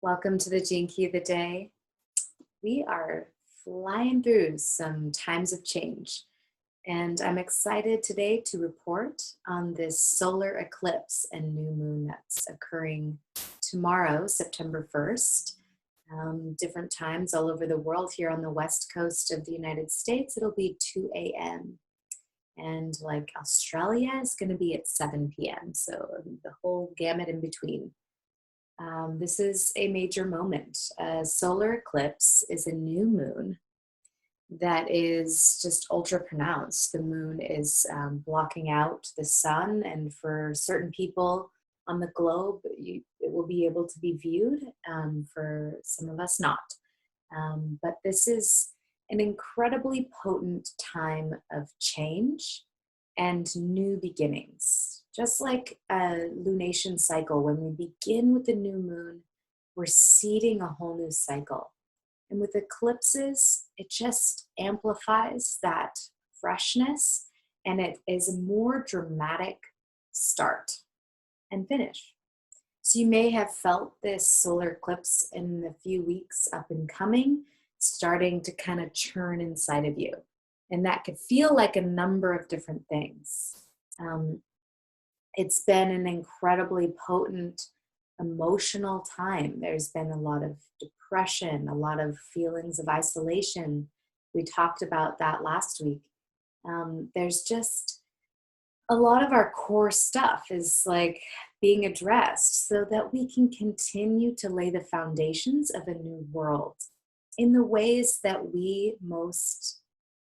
Welcome to the Gene Key of the Day. We are flying through some times of change, and I'm excited today to report on this solar eclipse and new moon that's occurring tomorrow, September 1st. Different times all over the world. Here on the west coast of the United States, it'll be 2 a.m. And like Australia is going to be at 7 p.m. So the whole gamut in between. This is a major moment. A solar eclipse is a new moon that is just ultra pronounced. The moon is blocking out the sun, and for certain people on the globe, it will be able to be viewed. For some of us, not. But this is an incredibly potent time of change and new beginnings. Just like a lunation cycle, when we begin with the new moon, we're seeding a whole new cycle. And with eclipses, it just amplifies that freshness, and it is a more dramatic start and finish. So you may have felt this solar eclipse in the few weeks up and coming, starting to kind of churn inside of you. And that could feel like a number of different things. It's been an incredibly potent emotional time. There's been a lot of depression, a lot of feelings of isolation. We talked about that last week. There's just a lot of our core stuff is like being addressed so that we can continue to lay the foundations of a new world in the ways that we most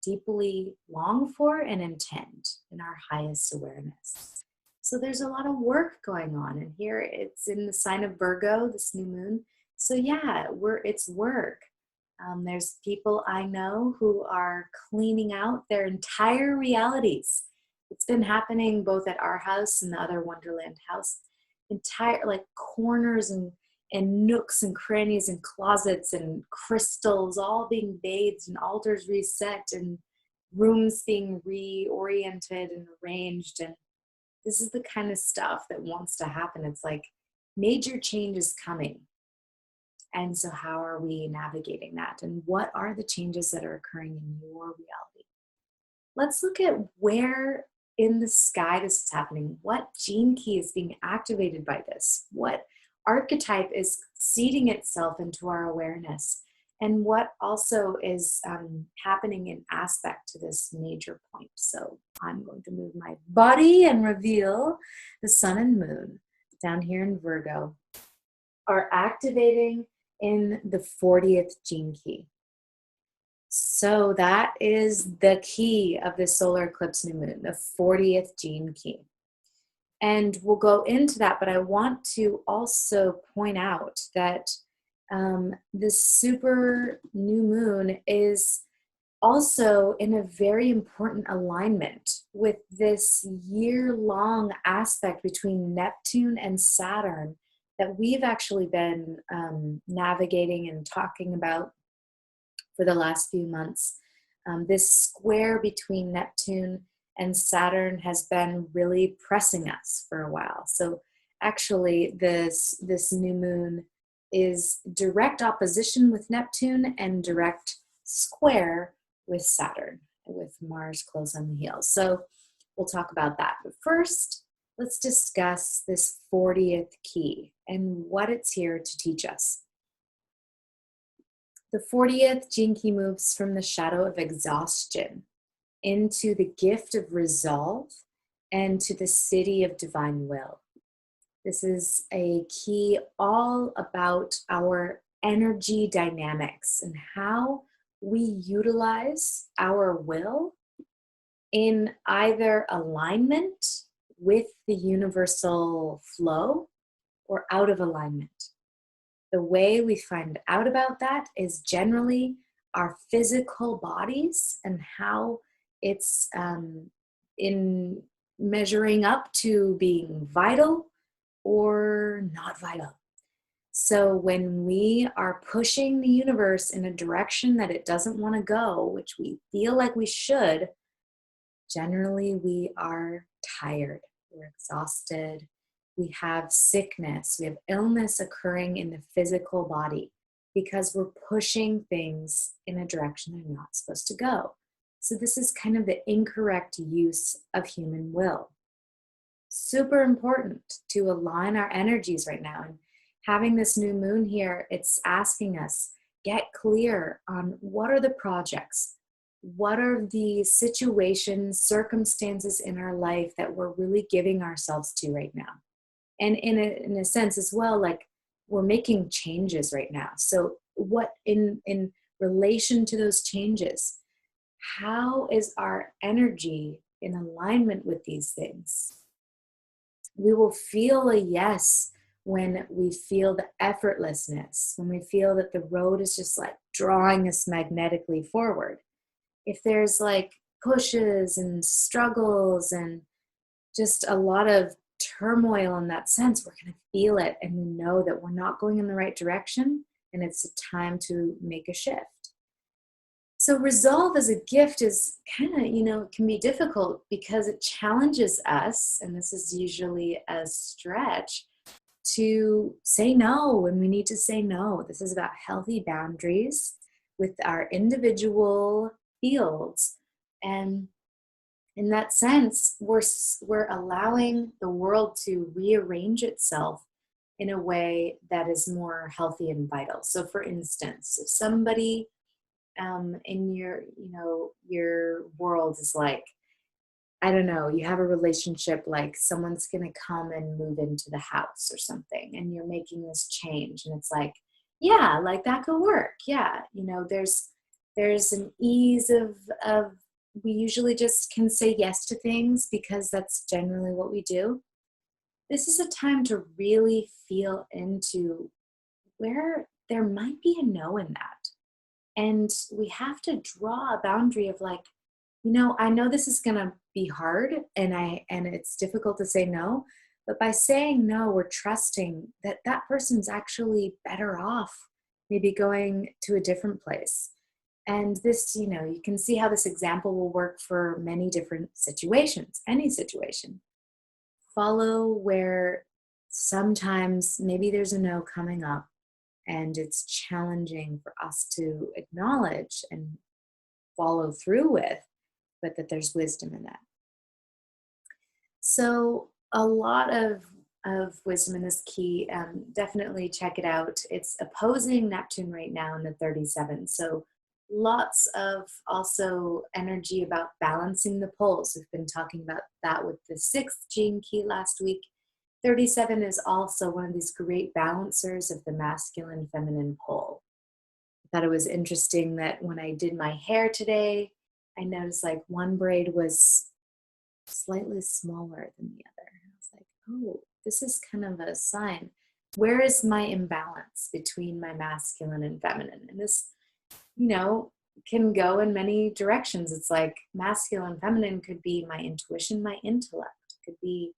deeply long for and intend in our highest awareness. So there's a lot of work going on, and here it's in the sign of Virgo, this new moon. So yeah, it's work. There's people I know who are cleaning out their entire realities. It's been happening both at our house and the other Wonderland house. Entire like corners and nooks and crannies and closets and crystals all being bathed and altars reset and rooms being reoriented and arranged. And this is the kind of stuff that wants to happen. It's like major change is coming. And so how are we navigating that? And what are the changes that are occurring in your reality? Let's look at where in the sky this is happening. What gene key is being activated by this? What archetype is seeding itself into our awareness? And what also is happening in aspect to this major point? So I'm going to move my body and reveal the sun and moon down here in Virgo are activating in the 40th gene key. So that is the key of the solar eclipse new moon, the 40th gene key. And we'll go into that, but I want to also point out that this super new moon is also in a very important alignment with this year-long aspect between Neptune and Saturn that we've actually been navigating and talking about for the last few months. This square between Neptune and Saturn has been really pressing us for a while. So actually this new moon is direct opposition with Neptune and direct square with Saturn, with Mars close on the heels. So we'll talk about that. But first, let's discuss this 40th key and what it's here to teach us. The 40th gene key moves from the shadow of exhaustion into the gift of resolve and to the city of divine will. This is a key all about our energy dynamics and how we utilize our will in either alignment with the universal flow or out of alignment. The way we find out about that is generally our physical bodies and how it's in measuring up to being vital or not vital. So when we are pushing the universe in a direction that it doesn't want to go, which we feel like we should, generally we are tired, we're exhausted, We have sickness, we have illness occurring in the physical body because we're pushing things in a direction they're not supposed to go. So this is kind of the incorrect use of human will. Super important to align our energies right now. And having this new moon here, it's asking us, get clear on what are the projects, what are the situations, circumstances in our life that we're really giving ourselves to right now. And in a sense as well, like we're making changes right now. So what in relation to those changes, how is our energy in alignment with these things? We will feel a yes when we feel the effortlessness, when we feel that the road is just like drawing us magnetically forward. If there's like pushes and struggles and just a lot of turmoil in that sense, we're going to feel it and we know that we're not going in the right direction and it's a time to make a shift. So resolve as a gift is kind of, can be difficult because it challenges us, and this is usually a stretch, to say no when we need to say no. This is about healthy boundaries with our individual fields. And in that sense, we're allowing the world to rearrange itself in a way that is more healthy and vital. So for instance, if somebody in your world is like, I don't know, you have a relationship, like someone's going to come and move into the house or something, and you're making this change, and it's like, yeah, like that could work. Yeah. There's an ease of we usually just can say yes to things because that's generally what we do. This is a time to really feel into where there might be a no in that. And we have to draw a boundary of like, I know this is going to be hard and it's difficult to say no, but by saying no, we're trusting that that person's actually better off maybe going to a different place. And this, you can see how this example will work for many different situations, any situation. Follow where sometimes maybe there's a no coming up and it's challenging for us to acknowledge and follow through with, but that there's wisdom in that. So a lot of wisdom in this key, definitely check it out. It's opposing Neptune right now in the 37. So lots of also energy about balancing the poles. We've been talking about that with the 6th gene key last week. 37 is also one of these great balancers of the masculine feminine pole. I thought it was interesting that when I did my hair today, I noticed like one braid was slightly smaller than the other. I was like, oh, this is kind of a sign. Where is my imbalance between my masculine and feminine? And this, can go in many directions. It's like masculine, feminine could be my intuition, my intellect, could be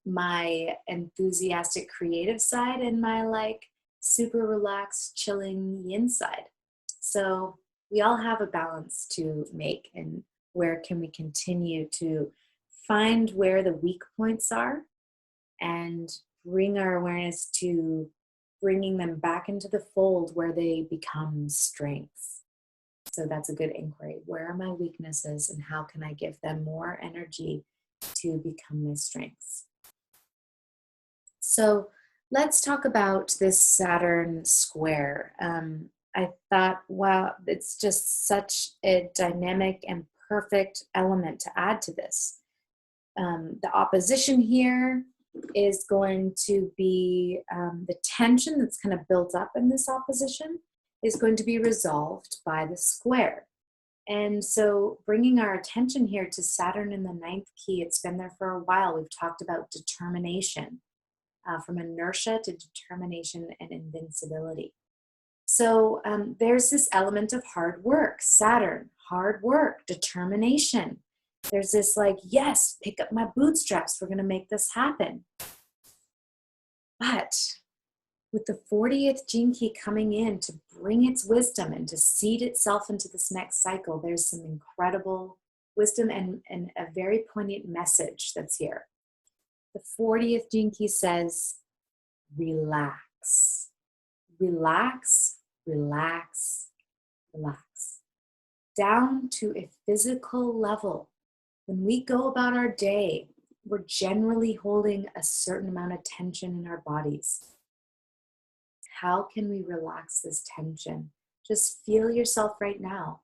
my enthusiastic creative side and my like super relaxed, chilling yin side. So we all have a balance to make, and where can we continue to find where the weak points are and bring our awareness to bringing them back into the fold where they become strengths. So that's a good inquiry. Where are my weaknesses and how can I give them more energy to become my strengths? So let's talk about this Saturn square. I thought, wow, it's just such a dynamic and perfect element to add to this. The opposition here is going to be the tension that's kind of built up in this opposition is going to be resolved by the square. And so bringing our attention here to Saturn in the 9th key, it's been there for a while. We've talked about determination, from inertia to determination and invincibility. So there's this element of hard work, Saturn, hard work, determination. There's this like, yes, pick up my bootstraps. We're going to make this happen. But with the 40th gene key coming in to bring its wisdom and to seed itself into this next cycle, there's some incredible wisdom and a very poignant message that's here. The 40th gene key says, relax, relax, relax, relax. Down to a physical level. When we go about our day, we're generally holding a certain amount of tension in our bodies. How can we relax this tension? Just feel yourself right now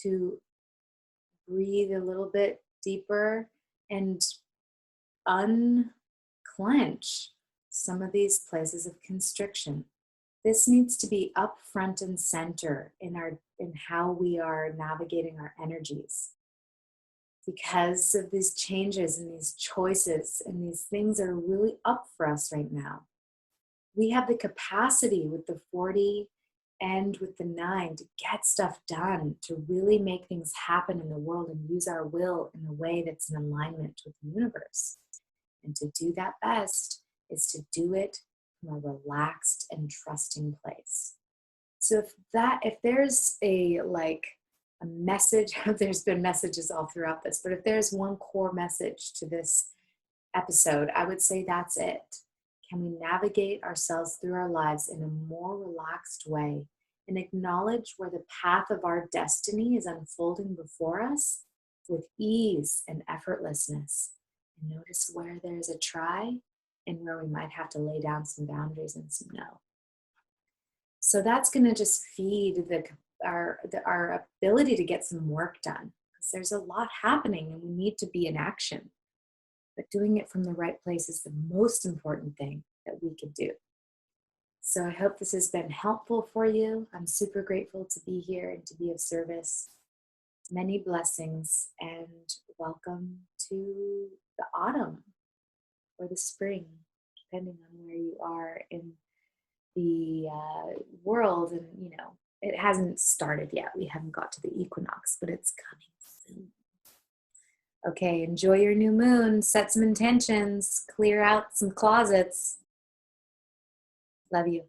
to breathe a little bit deeper and unclench some of these places of constriction. This needs to be up front and center in how we are navigating our energies. Because of these changes and these choices and these things that are really up for us right now, we have the capacity with the 40 and with the 9 to get stuff done, to really make things happen in the world and use our will in a way that's in alignment with the universe. And to do that best is to do it from a relaxed and trusting place. So if there's a message, there's been messages all throughout this, but if there's one core message to this episode, I would say that's it. Can we navigate ourselves through our lives in a more relaxed way and acknowledge where the path of our destiny is unfolding before us with ease and effortlessness? And notice where there's a try and where we might have to lay down some boundaries and some no. So that's going to just feed our ability to get some work done, because there's a lot happening and we need to be in action. But doing it from the right place is the most important thing that we could do. So I hope this has been helpful for you. I'm super grateful to be here and to be of service. Many blessings and welcome to the autumn or the spring, depending on where you are in the world. And it hasn't started yet. We haven't got to the equinox, but it's coming soon. Okay, enjoy your new moon, set some intentions, clear out some closets. Love you.